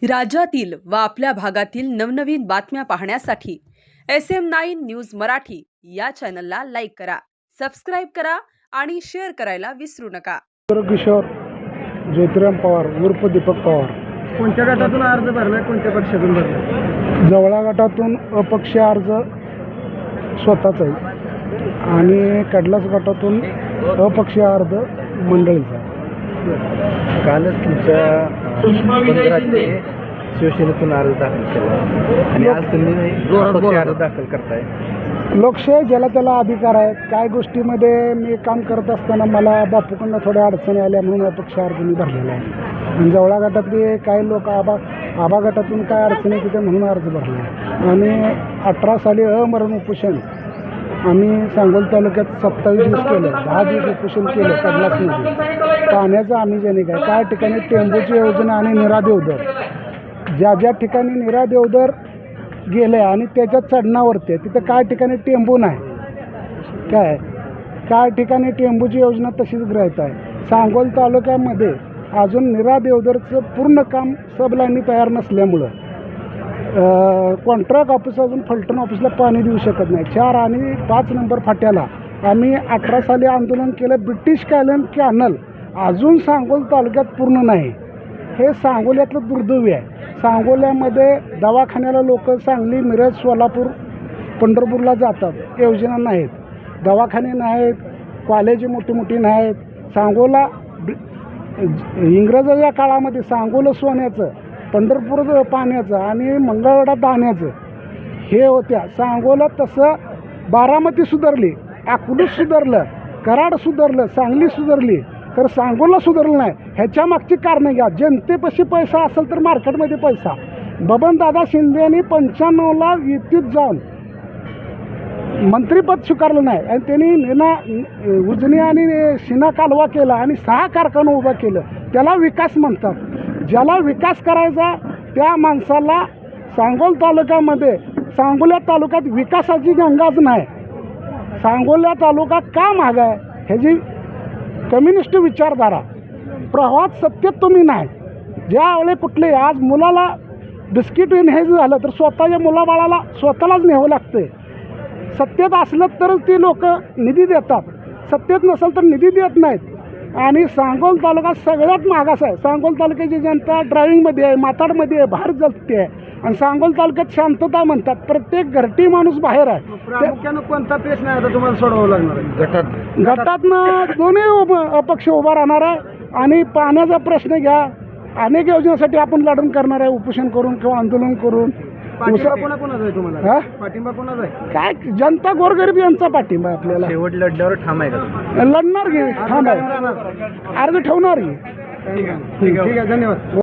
राज्यातील व आपल्या भागातील नवनवीन बातम्या पाहण्यासाठी SM9 न्यूज मराठी या चॅनलला लाईक करा, सबस्क्राईब करा आणि शेअर करायला विसरू नका. किशोर ज्योतिराम पवार उर्फ दीपक पवार. कोणत्या गटातून अर्ज भरलाय, कोणत्या पक्षातून भरलाय? जवळा गटातून अपक्षीय अर्ज स्वतःचा आहे आणि कडलास गटातून अपक्षीय अर्ज मंडळीचा. कालच तुमच्या बंधुराजने शिवसेनेतून अर्ज दाखल केला आणि आज तुम्ही अपक्ष अर्ज दाखल करताय. लोकशाही ज्याला त्याला अधिकार आहेत. काय गोष्टीमध्ये मी काम करत असताना मला बापूकडनं थोड्या अडचणी आल्या म्हणून अपक्ष अर्ज मी भरलेला आहे आणि जवळा गटातले काही लोक आबा गटातून काय अडचणी तिथे म्हणून अर्ज भरला आहे. आणि 18 साली अमरण उपोषण आम्ही सांगोल तालुक्यात 27 दिवस केलं, 10 दिवस उपोषण केलं कडलासमध्ये. पाण्याचं आम्ही जनिक आहे. काय ठिकाणी टेंबूची योजना आणि निरा देवदर, ज्या ठिकाणी निरा देवदर गेले आणि त्याच्यात चढणावरती तिथं काय ठिकाणी टेंबू नाही, काय ठिकाणी टेंबूची योजना तशीच ग्रहित आहे. सांगोल तालुक्यामध्ये अजून निरा देवदरचं पूर्ण काम सबलाईनी तयार नसल्यामुळं कॉन्ट्रॅक्ट ऑफिस अजून फलटण ऑफिसला पाणी देऊ शकत नाही. 4 आणि 5 नंबर फाट्याला आम्ही 18 साली आंदोलन केलं. ब्रिटिश कॅनल अजून सांगोल तालुक्यात पूर्ण नाही. हे सांगोल्यातलं दुर्दैवी आहे. सांगोल्यामध्ये दवाखान्याला लोक सांगली, मिरज, सोलापूर, पंढरपूरला जातात. योजना नाहीत, दवाखाने नाहीत, कॉलेज मोठी नाहीत. सांगोला इंग्रजाच्या काळामध्ये सांगोला सोन्याचं, पंढरपूर पाण्याचं आणि मंगळवेढा दाण्याचं हे होत्या. सांगोला तसं बारामती सुधारली, अकलूज सुधारलं, कराड सुधारलं, सांगली सुधारली, तर सांगोला सुधारलं नाही. ह्याच्या मागची कारणं घ्या. जनतेपाशी पैसा असेल तर मार्केटमध्ये पैसा. बबनदादा शिंदेनी 95ला युतीत जाऊन मंत्रिपद स्वीकारलं नाही आणि त्यांनी उजनी आणि शिना कालवा केला आणि 6 कारखानं उभं केलं. त्याला विकास म्हणतात. ज्याला विकास करायचा त्या माणसाला सांगोल तालुक्यामध्ये, सांगोल्या तालुक्यात विकासाची गंगाच नाही. सांगोल्या तालुका का माग आहे ह्याची कम्युनिस्ट विचारधारा, प्रवाहात सत्तेत तुम्ही नाही. ज्यावेळी कुठले आज मुलाला बिस्किट न्यायचं झालं तर स्वतःच्या मुलाबाळाला स्वतःलाच न्यावं लागतं. सत्तेत असलं तरच ती लोक निधी देतात, सत्तेत नसेल तर निधी देत नाहीत. आणि सांगोल तालुका सगळ्यात मागास आहे. सांगोल तालुक्याची जनता ड्रायव्हिंगमध्ये आहे, माताडमध्ये आहे, बाहेर जगते आहे. आणि सांगोल तालुक्यात शांतता म्हणतात. प्रत्येक घरटी माणूस बाहेर आहे. प्रामुख्यानं कोणता प्रश्न आहे आता तुम्हाला सोडवावं लागणार आहे? गटातनं दोन्ही अपक्ष उभा राहणार आहे. आणि पाण्याचा प्रश्न घ्या, अनेक योजनेसाठी आपण लढण करणार आहे, उपोषण करून किंवा आंदोलन करून. पाठिंबा कोणाकोणाचा आहे तुम्हाला? पाठिंबा कोणाचा आहे? काय जनता गोरगरीब यांचा पाठिंबा आहे आपल्याला. शेवट लढल्यावर ठाम आहे का? लढणार घे, ठाम आहे, अर्ज ठेवणार घे. ठीक आहे, धन्यवाद.